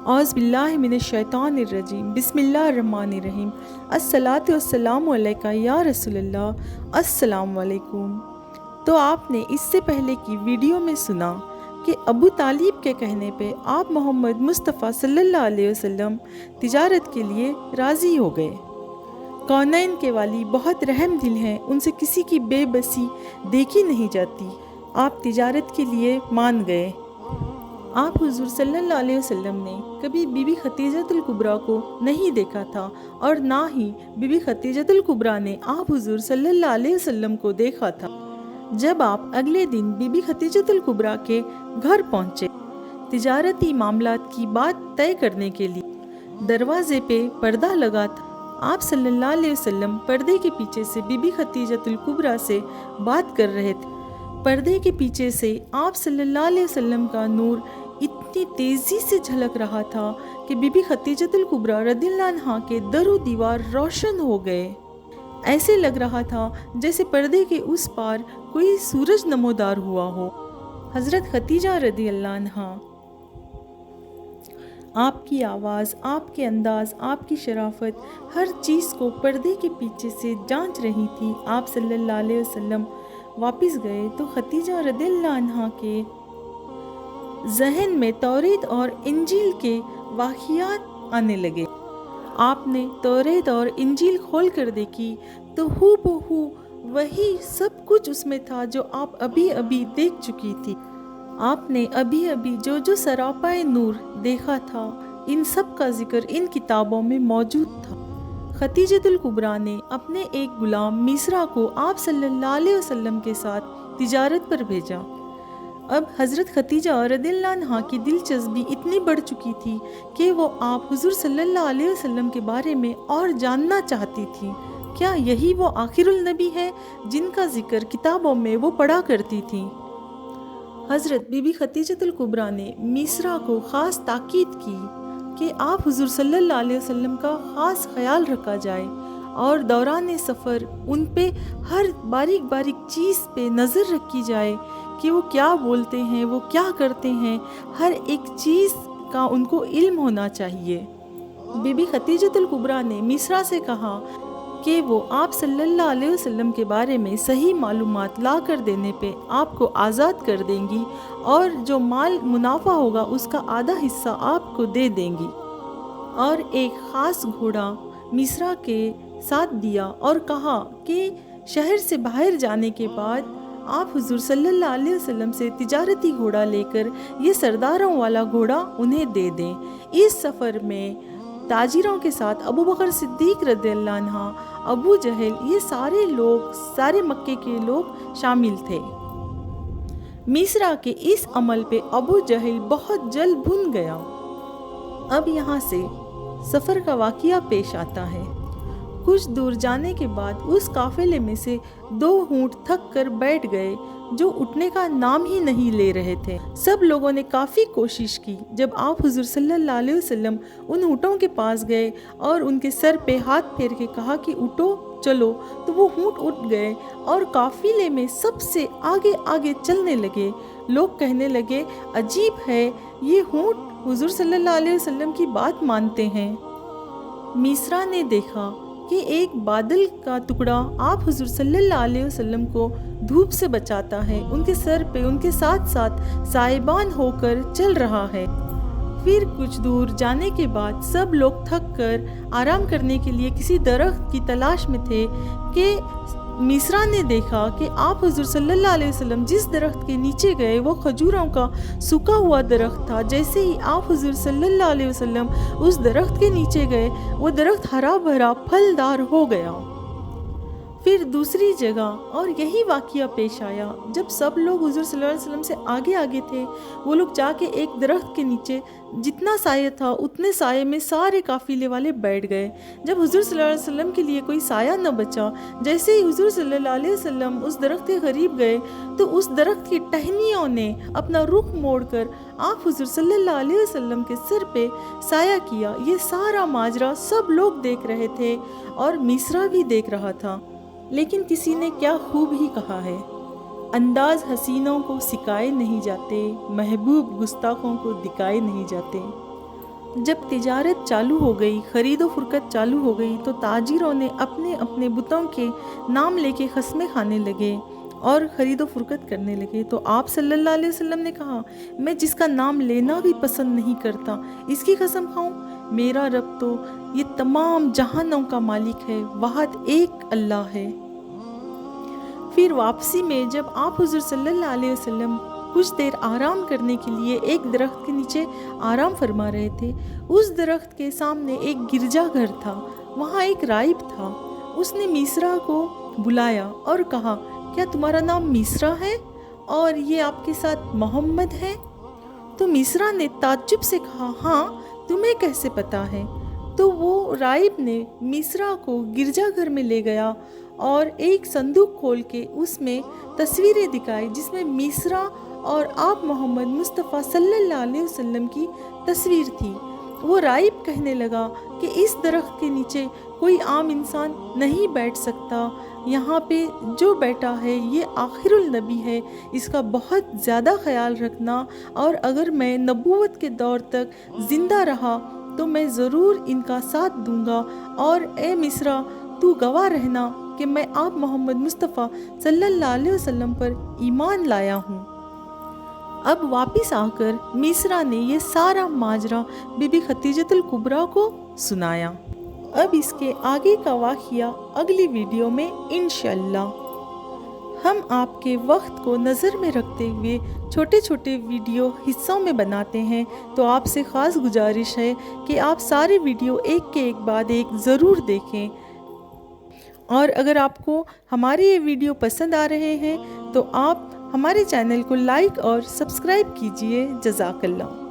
اعوذ باللہ من الشیطان الرجیم، بسم اللہ الرحمن الرحیم، الصلاۃ والسلام علیکہ یا رسول اللہ، السلام علیکم۔ تو آپ نے اس سے پہلے کی ویڈیو میں سنا کہ ابو طالب کے کہنے پہ آپ محمد مصطفیٰ صلی اللہ علیہ وسلم تجارت کے لیے راضی ہو گئے۔ کونین کے والی بہت رحم دل ہیں، ان سے کسی کی بے بسی دیکھی نہیں جاتی۔ آپ تجارت کے لیے مان گئے۔ آپ حضور صلی اللہ علیہ وسلم نے کبھی بی بی خدیجہ الکبریٰ کو نہیں دیکھا تھا اور نہ ہی بی بی خدیجہ الکبریٰ نے آپ حضور صلی اللہ علیہ وسلم کو دیکھا تھا۔ جب آپ اگلے دن بی بی خدیجہ الکبریٰ کے گھر پہنچے تجارتی معاملات کی بات طے کرنے کے لیے، دروازے پہ پردہ لگا تھا۔ آپ صلی اللہ علیہ وسلم پردے کے پیچھے سے بی بی خدیجہ الکبریٰ سے بات کر رہے تھے۔ پردے کے پیچھے سے آپ صلی اللہ علیہ وسلم کا نور اتنی تیزی سے جھلک رہا تھا کہ بی بی خدیجہ الکبریٰ رضی اللہ عنہا کے در و دیوار روشن ہو گئے۔ ایسے لگ رہا تھا جیسے پردے کے اس پار کوئی سورج نمودار ہوا ہو۔ حضرت خدیجہ رضی اللہ عنہا آپ کی آواز، آپ کے انداز، آپ کی شرافت، ہر چیز کو پردے کے پیچھے سے جانچ رہی تھی۔ آپ صلی اللہ علیہ وسلم واپس گئے تو خدیجہ رضی اللہ عنہا کے ذہن میں توریت اور انجیل کے واقعات آنے لگے۔ آپ نے توریت اور انجیل کھول کر دیکھی تو ہو بہو وہی سب کچھ اس میں تھا جو آپ ابھی ابھی دیکھ چکی تھی۔ آپ نے ابھی ابھی جو سراپائے نور دیکھا تھا، ان سب کا ذکر ان کتابوں میں موجود تھا۔ خدیجہ الکبریٰ نے اپنے ایک غلام میسرا کو آپ صلی اللہ علیہ وسلم کے ساتھ تجارت پر بھیجا۔ اب حضرت خدیجہ رضی اللہ عنہا کی دلچسپی اتنی بڑھ چکی تھی کہ وہ آپ حضور صلی اللہ علیہ وسلم کے بارے میں اور جاننا چاہتی تھی۔ کیا یہی وہ آخر النبی ہے جن کا ذکر کتابوں میں وہ پڑھا کرتی تھی؟ حضرت بی بی خدیجہ الکبریٰ نے میسرا کو خاص تاکید کی کہ آپ حضور صلی اللہ علیہ وسلم کا خاص خیال رکھا جائے اور دوران سفر ان پہ ہر باریک باریک چیز پہ نظر رکھی جائے کہ وہ کیا بولتے ہیں، وہ کیا کرتے ہیں، ہر ایک چیز کا ان کو علم ہونا چاہیے۔ بی بی خدیجہ الکبریٰ نے میسرا سے کہا کہ وہ آپ صلی اللہ علیہ وسلم کے بارے میں صحیح معلومات لا کر دینے پہ آپ کو آزاد کر دیں گی اور جو مال منافع ہوگا اس کا آدھا حصہ آپ کو دے دیں گی، اور ایک خاص گھوڑا میسرا کے ساتھ دیا اور کہا کہ شہر سے باہر جانے کے بعد آپ حضور صلی اللہ علیہ وسلم سے تجارتی گھوڑا لے کر یہ سرداروں والا گھوڑا انہیں دے دیں۔ اس سفر میں تاجروں کے ساتھ ابو بکر صدیق رضی اللہ عنہ، ابو جہل، یہ سارے لوگ، سارے مکے کے لوگ شامل تھے۔ میسرا کے اس عمل پہ ابو جہل بہت جل بھن گیا۔ اب یہاں سے سفر کا واقعہ پیش آتا ہے۔ کچھ دور جانے کے بعد اس قافلے میں سے 2 اونٹ تھک کر بیٹھ گئے جو اٹھنے کا نام ہی نہیں لے رہے تھے۔ سب لوگوں نے کافی کوشش کی۔ جب آپ حضور صلی اللہ علیہ وسلم ان اونٹوں کے پاس گئے اور ان کے سر پہ ہاتھ پھیر کے کہا کہ اٹھو چلو، تو وہ اونٹ اٹھ گئے اور قافلے میں سب سے آگے آگے چلنے لگے۔ لوگ کہنے لگے عجیب ہے، یہ اونٹ حضور صلی اللہ علیہ وسلم کی بات مانتے ہیں۔ میسرا نے دیکھا کہ ایک بادل کا ٹکڑا آپ حضور صلی اللہ علیہ وسلم کو دھوپ سے بچاتا ہے، ان کے سر پہ ان کے ساتھ ساتھ سائبان ہو کر چل رہا ہے۔ پھر کچھ دور جانے کے بعد سب لوگ تھک کر آرام کرنے کے لیے کسی درخت کی تلاش میں تھے کہ میسرا نے دیکھا کہ آپ حضور صلی اللہ علیہ وسلم جس درخت کے نیچے گئے وہ کھجوروں کا سوکھا ہوا درخت تھا۔ جیسے ہی آپ حضور صلی اللہ علیہ وسلم اس درخت کے نیچے گئے وہ درخت ہرا بھرا پھلدار ہو گیا۔ پھر دوسری جگہ اور یہی واقعہ پیش آیا۔ جب سب لوگ حضور صلی اللہ علیہ وسلم سے آگے آگے تھے، وہ لوگ جا کے ایک درخت کے نیچے جتنا سایہ تھا اتنے سائے میں سارے قافلے والے بیٹھ گئے۔ جب حضور صلی اللہ علیہ وسلم کے لیے کوئی سایہ نہ بچا، جیسے ہی حضور صلی اللہ علیہ وسلم اس درخت کے قریب گئے تو اس درخت کی ٹہنیوں نے اپنا رخ موڑ کر آپ حضور صلی اللہ علیہ وسلم کے سر پہ سایہ کیا۔ یہ سارا ماجرا سب لوگ دیکھ رہے تھے اور میسرا بھی دیکھ رہا تھا۔ لیکن کسی نے کیا خوب ہی کہا ہے، انداز حسینوں کو سکھائے نہیں جاتے، محبوب گستاخوں کو دکھائے نہیں جاتے۔ جب تجارت چالو ہو گئی، خرید و فروخت چالو ہو گئی، تو تاجروں نے اپنے اپنے بتوں کے نام لے کے قسمیں کھانے لگے اور خرید و فروخت کرنے لگے۔ تو آپ صلی اللہ علیہ وسلم نے کہا، میں جس کا نام لینا بھی پسند نہیں کرتا، اس کی قسم کھاؤں؟ میرا رب تو یہ تمام جہانوں کا مالک ہے، واحد ایک اللہ ہے۔ پھر واپسی میں جب آپ حضور صلی اللہ علیہ وسلم کچھ دیر آرام کرنے کے لیے ایک درخت کے نیچے آرام فرما رہے تھے، اس درخت کے سامنے ایک گرجا گھر تھا، وہاں ایک راہب تھا۔ اس نے میسرا کو بلایا اور کہا، کیا تمہارا نام میسرا ہے اور یہ آپ کے ساتھ محمد ہے؟ تو میسرا نے تعجب سے کہا، ہاں، تمہیں کیسے پتا ہے؟ تو وہ راہب نے میسرا کو گرجا گھر میں لے گیا اور ایک صندوق کھول کے اس میں تصویریں دکھائی، جس میں میسرا اور آپ محمد مصطفیٰ صلی اللہ علیہ وسلم کی تصویر تھی۔ وہ راہب کہنے لگا کہ اس درخت کے نیچے کوئی عام انسان نہیں بیٹھ سکتا، یہاں پہ جو بیٹھا ہے یہ آخر النبی ہے، اس کا بہت زیادہ خیال رکھنا، اور اگر میں نبوت کے دور تک زندہ رہا تو میں ضرور ان کا ساتھ دوں گا، اور اے مصرا، تو گواہ رہنا کہ میں آپ محمد مصطفیٰ صلی اللہ علیہ وسلم پر ایمان لایا ہوں۔ اب واپس آ کر میسرا نے یہ سارا ماجرا بی بی خدیجۃ الکبریٰ کو سنایا۔ اب اس کے آگے کا واقعہ اگلی ویڈیو میں انشاءاللہ۔ ہم آپ کے وقت کو نظر میں رکھتے ہوئے چھوٹے چھوٹے ویڈیو حصوں میں بناتے ہیں، تو آپ سے خاص گزارش ہے کہ آپ سارے ویڈیو ایک کے ایک بعد ایک ضرور دیکھیں، اور اگر آپ کو ہمارے یہ ویڈیو پسند آ رہے ہیں تو آپ ہمارے چینل کو لائک اور سبسکرائب کیجئے۔ جزاک اللہ۔